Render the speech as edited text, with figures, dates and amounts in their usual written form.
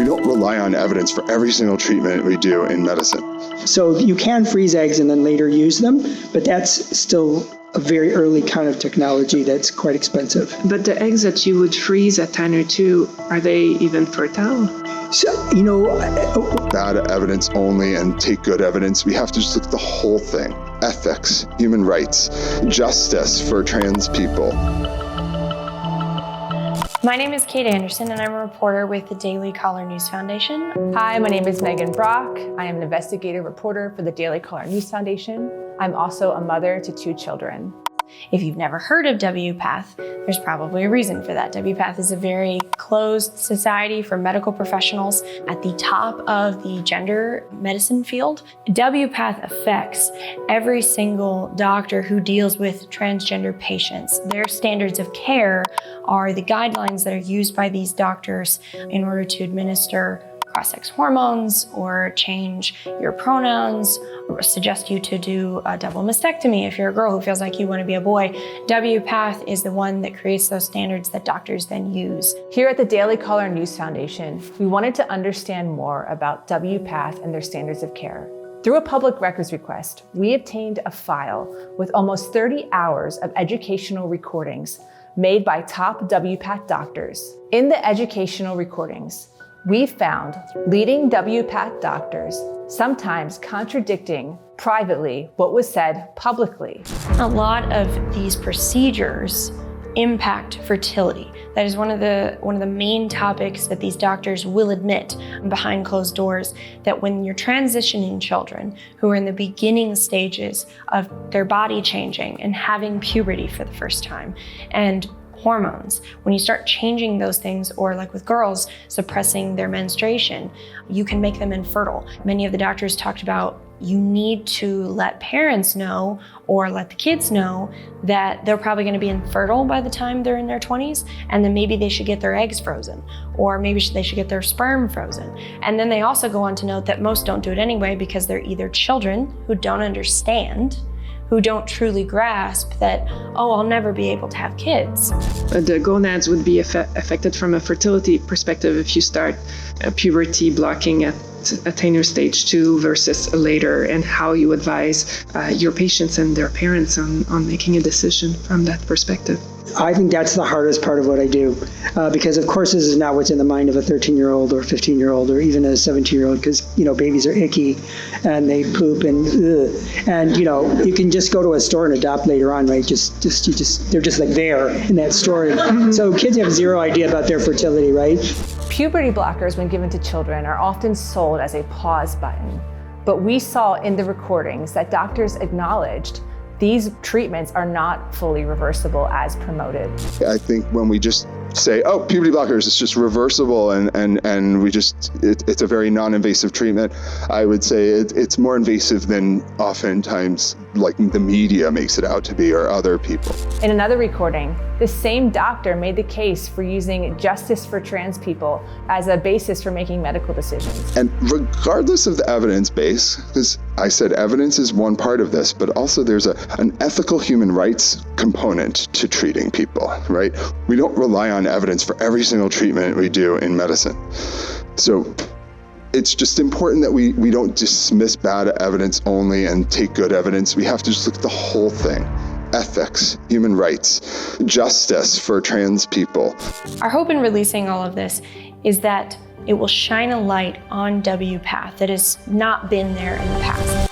We don't rely on evidence for every single treatment we do in medicine. So you can freeze eggs and then later use them, but that's still a very early kind of technology that's quite expensive. But the eggs that you would freeze at 10 or 2, are they even fertile? So, Bad evidence only and take good evidence. We have to just look at the whole thing. Ethics, human rights, justice for trans people. My name is Kate Anderson, and I'm a reporter with the Daily Caller News Foundation. Hi, my name is Megan Brock. I am an investigative reporter for the Daily Caller News Foundation. I'm also a mother to 2 children. If you've never heard of WPATH, there's probably a reason for that. WPATH is a very closed society for medical professionals at the top of the gender medicine field. WPATH affects every single doctor who deals with transgender patients. Their standards of care are the guidelines that are used by these doctors in order to administer cross-sex hormones or change your pronouns or suggest you to do a double mastectomy if you're a girl who feels like you want to be a boy. WPATH is the one that creates those standards that doctors then use. Here at the Daily Caller News Foundation, we wanted to understand more about WPATH and their standards of care. Through a public records request, we obtained a file with almost 30 hours of educational recordings made by top WPATH doctors. In the educational recordings, we found leading WPATH doctors sometimes contradicting privately what was said publicly. A lot of these procedures impact fertility. That is one of the main topics that these doctors will admit behind closed doors, that when you're transitioning children who are in the beginning stages of their body changing and having puberty for the first time, and hormones, when you start changing those things, or like with girls, suppressing their menstruation, you can make them infertile. Many of the doctors talked about you need to let parents know or let the kids know that they're probably going to be infertile by the time they're in their 20s, and then maybe they should get their eggs frozen, or maybe they should get their sperm frozen. And then they also go on to note that most don't do it anyway because they're either children who don't understand, who don't truly grasp that, oh, I'll never be able to have kids. The gonads would be affected from a fertility perspective if you start puberty blocking at attenuer stage 2 versus later, and how you advise your patients and their parents on making a decision from that perspective. I think that's the hardest part of what I do, because of course this is not what's in the mind of a 13-year-old or 15-year-old or even a 17-year-old, because babies are icky and they poop and you can just go to a store and adopt later on, right? They're just like there in that story. So kids have zero idea about their fertility, right? Puberty blockers, when given to children, are often sold as a pause button. But we saw in the recordings that doctors acknowledged these treatments are not fully reversible as promoted. I think when we just say, oh, puberty blockers, it's just reversible and it's a very non-invasive treatment, I would say it's more invasive than oftentimes like the media makes it out to be, or other people. In another recording, the same doctor made the case for using justice for trans people as a basis for making medical decisions. And regardless of the evidence base, because I said evidence is one part of this, but also there's an ethical human rights component to treating people, right? We don't rely on evidence for every single treatment we do in medicine. So it's just important that we don't dismiss bad evidence only and take good evidence. We have to just look at the whole thing. Ethics, human rights, justice for trans people. Our hope in releasing all of this is that it will shine a light on WPATH that has not been there in the past.